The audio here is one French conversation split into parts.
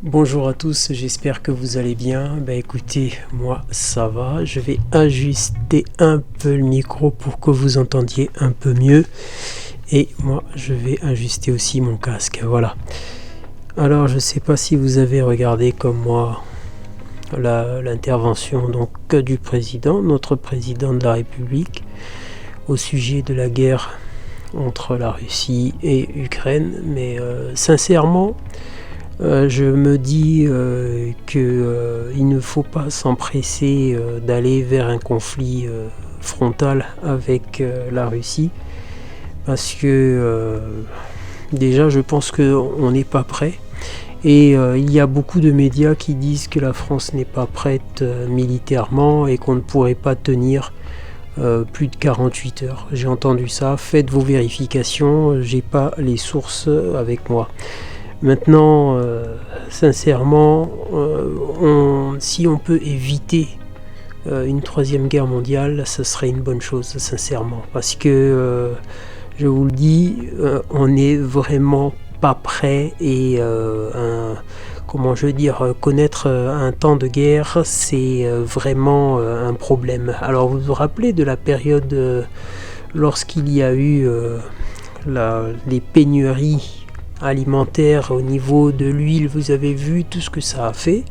Bonjour à tous, j'espère que vous allez bien. Écoutez, moi ça va. Je vais ajuster un peu le micro pour que vous entendiez un peu mieux. Et moi je vais ajuster aussi mon casque. Voilà. Alors je ne sais pas si vous avez regardé comme moi l'intervention du président, notre président de la République, au sujet de la guerre entre la Russie et l'Ukraine. Mais sincèrement, je me dis qu'il ne faut pas s'empresser d'aller vers un conflit frontal avec la Russie, parce que déjà je pense qu'on n'est pas prêt. Et il y a beaucoup de médias qui disent que la France n'est pas prête militairement et qu'on ne pourrait pas tenir plus de 48 heures. J'ai entendu ça, faites vos vérifications, j'ai pas les sources avec moi. Maintenant, sincèrement, si on peut éviter une troisième guerre mondiale, ça serait une bonne chose, sincèrement. Parce que, je vous le dis, on n'est vraiment pas prêt et connaître un temps de guerre, c'est vraiment un problème. Alors vous vous rappelez de la période lorsqu'il y a eu les pénuries alimentaire au niveau de l'huile, vous avez vu tout ce que ça a fait.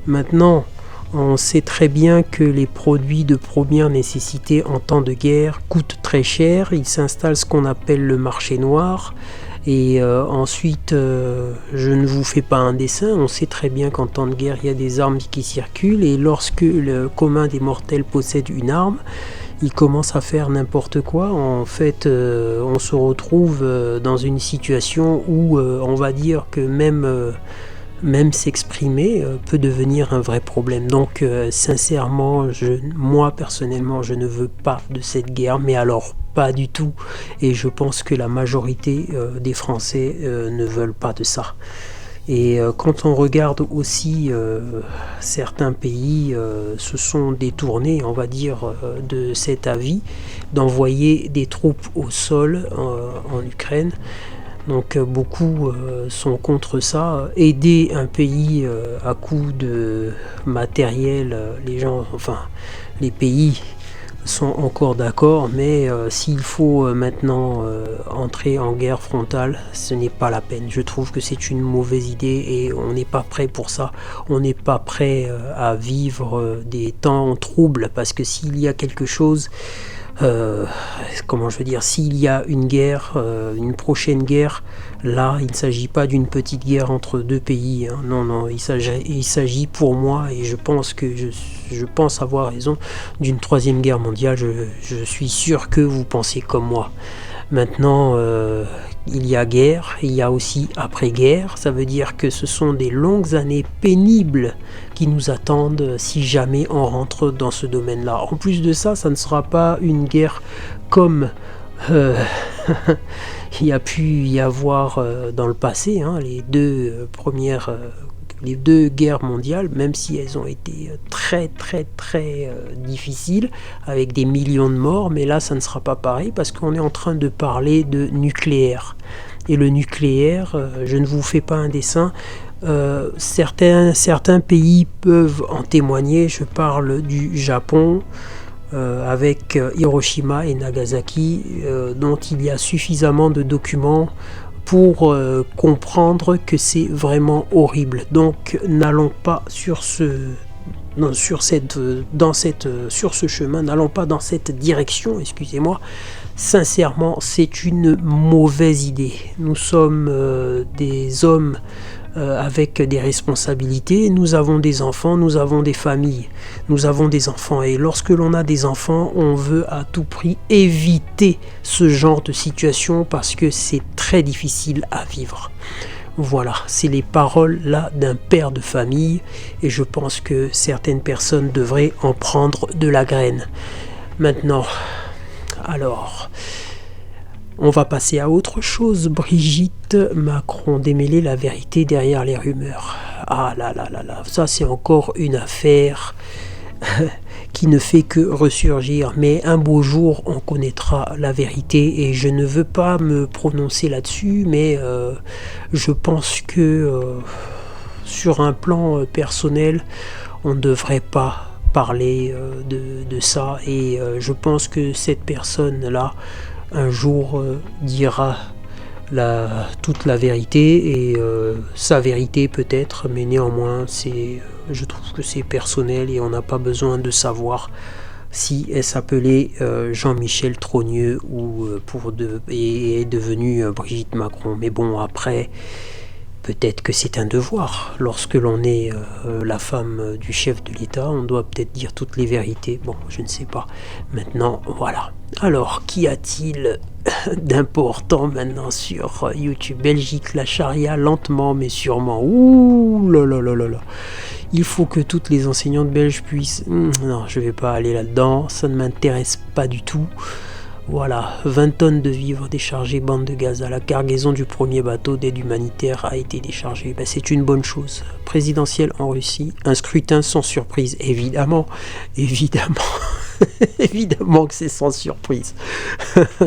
Maintenant, on sait très bien que les produits de première nécessité en temps de guerre coûtent très cher. Il s'installe ce qu'on appelle le marché noir. Et ensuite, je ne vous fais pas un dessin, on sait très bien qu'en temps de guerre, il y a des armes qui circulent. Et lorsque le commun des mortels possède une arme, il commence à faire n'importe quoi. En fait, on se retrouve dans une situation où on va dire que même s'exprimer peut devenir un vrai problème. Donc sincèrement, moi personnellement, je ne veux pas de cette guerre, mais alors pas du tout. Et je pense que la majorité des Français ne veulent pas de ça. Et quand on regarde aussi certains pays se sont détournés, on va dire, de cet avis d'envoyer des troupes au sol en Ukraine. Donc beaucoup sont contre ça. Aider un pays à coup de matériel, les pays sont encore d'accord, mais s'il faut maintenant entrer en guerre frontale, ce n'est pas la peine. Je trouve que c'est une mauvaise idée et on n'est pas prêt pour ça. On n'est pas prêt à vivre des temps troubles, parce que s'il y a quelque chose, s'il y a une guerre, une prochaine guerre, là, il ne s'agit pas d'une petite guerre entre deux pays, hein. Non, il s'agit pour moi, et je pense avoir raison, d'une troisième guerre mondiale. Je suis sûr que vous pensez comme moi. Maintenant, il y a guerre, il y a aussi après-guerre. Ça veut dire que ce sont des longues années pénibles qui nous attendent si jamais on rentre dans ce domaine-là. En plus de ça, ça ne sera pas une guerre comme il y a pu y avoir dans le passé, hein, les deux guerres mondiales, même si elles ont été très difficiles, avec des millions de morts, mais là ça ne sera pas pareil, parce qu'on est en train de parler de nucléaire. Et le nucléaire, je ne vous fais pas un dessin, certains pays peuvent en témoigner. Je parle du Japon, avec Hiroshima et Nagasaki, dont il y a suffisamment de documents pour comprendre que c'est vraiment horrible. Donc n'allons pas sur ce chemin, n'allons pas dans cette direction, excusez-moi. Sincèrement, c'est une mauvaise idée. Nous sommes des hommes avec des responsabilités, nous avons des enfants, nous avons des familles, nous avons des enfants, et lorsque l'on a des enfants, on veut à tout prix éviter ce genre de situation parce que c'est très difficile à vivre. Voilà, c'est les paroles là d'un père de famille, et je pense que certaines personnes devraient en prendre de la graine. Maintenant, alors, on va passer à autre chose. Brigitte Macron, démêler la vérité derrière les rumeurs. Ah là, ça c'est encore une affaire qui ne fait que ressurgir. Mais un beau jour, on connaîtra la vérité, et je ne veux pas me prononcer là-dessus, mais je pense que sur un plan personnel, on ne devrait pas parler de ça, et je pense que cette personne-là, un jour, dira toute la vérité, et sa vérité peut-être, mais néanmoins, je trouve que c'est personnel et on n'a pas besoin de savoir si elle s'appelait Jean-Michel Trogneux et est devenue Brigitte Macron. Mais bon, après, peut-être que c'est un devoir. Lorsque l'on est la femme du chef de l'État, on doit peut-être dire toutes les vérités. Bon, je ne sais pas. Maintenant, voilà. Alors, qu'y a-t-il d'important maintenant sur YouTube? Belgique, la charia, lentement mais sûrement. Ouh là là là là là. Il faut que toutes les enseignantes belges puissent... Non, je vais pas aller là-dedans, ça ne m'intéresse pas du tout. Voilà, 20 tonnes de vivres déchargées, bande de Gaza. La cargaison du premier bateau d'aide humanitaire a été déchargée. Ben, c'est une bonne chose. Présidentielle en Russie, un scrutin sans surprise, évidemment. Évidemment. Évidemment que c'est sans surprise.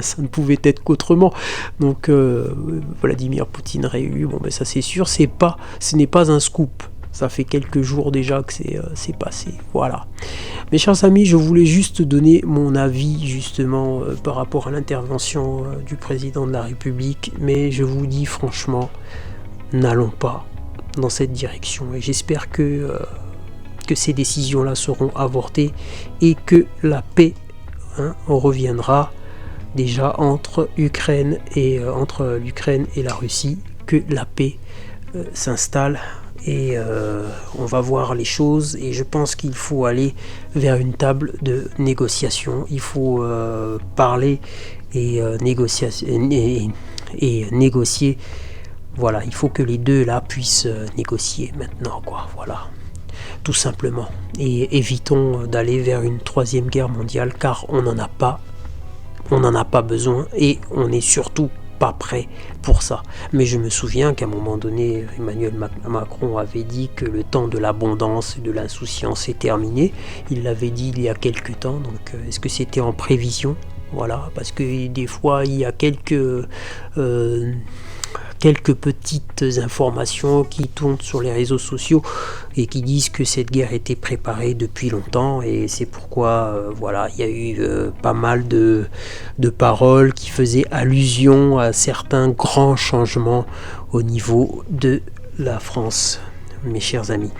Ça ne pouvait être qu'autrement. Donc, Vladimir Poutine réélu, bon, ben, ça c'est sûr, ce n'est pas un scoop. Ça fait quelques jours déjà que c'est passé. Voilà. Mes chers amis, je voulais juste donner mon avis justement par rapport à l'intervention du président de la République. Mais je vous dis franchement, n'allons pas dans cette direction. Et j'espère que ces décisions-là seront avortées et que la paix reviendra déjà entre l'Ukraine et la Russie. Que la paix s'installe. Et on va voir les choses, et je pense qu'il faut aller vers une table de négociation. Il faut parler et négocier. Voilà, il faut que les deux là puissent négocier maintenant, quoi. Voilà, tout simplement. Et évitons d'aller vers une troisième guerre mondiale, car on n'en a pas besoin, et on n'est surtout pas prêt pour ça. Mais je me souviens qu'à un moment donné, Emmanuel Macron avait dit que le temps de l'abondance et de l'insouciance est terminé. Il l'avait dit il y a quelques temps. Donc est-ce que c'était en prévision? Voilà, parce que des fois il y a quelques petites informations qui tournent sur les réseaux sociaux et qui disent que cette guerre était préparée depuis longtemps, et c'est pourquoi voilà, il y a eu pas mal de paroles qui faisaient allusion à certains grands changements au niveau de la France, mes chers amis.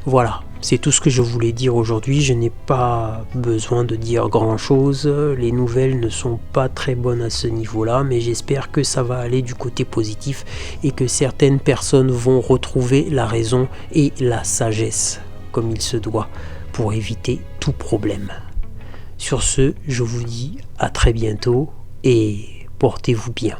Voilà, c'est tout ce que je voulais dire aujourd'hui. Je n'ai pas besoin de dire grand chose. Les nouvelles ne sont pas très bonnes à ce niveau-là, mais j'espère que ça va aller du côté positif et que certaines personnes vont retrouver la raison et la sagesse comme il se doit pour éviter tout problème. Sur ce, je vous dis à très bientôt et portez-vous bien.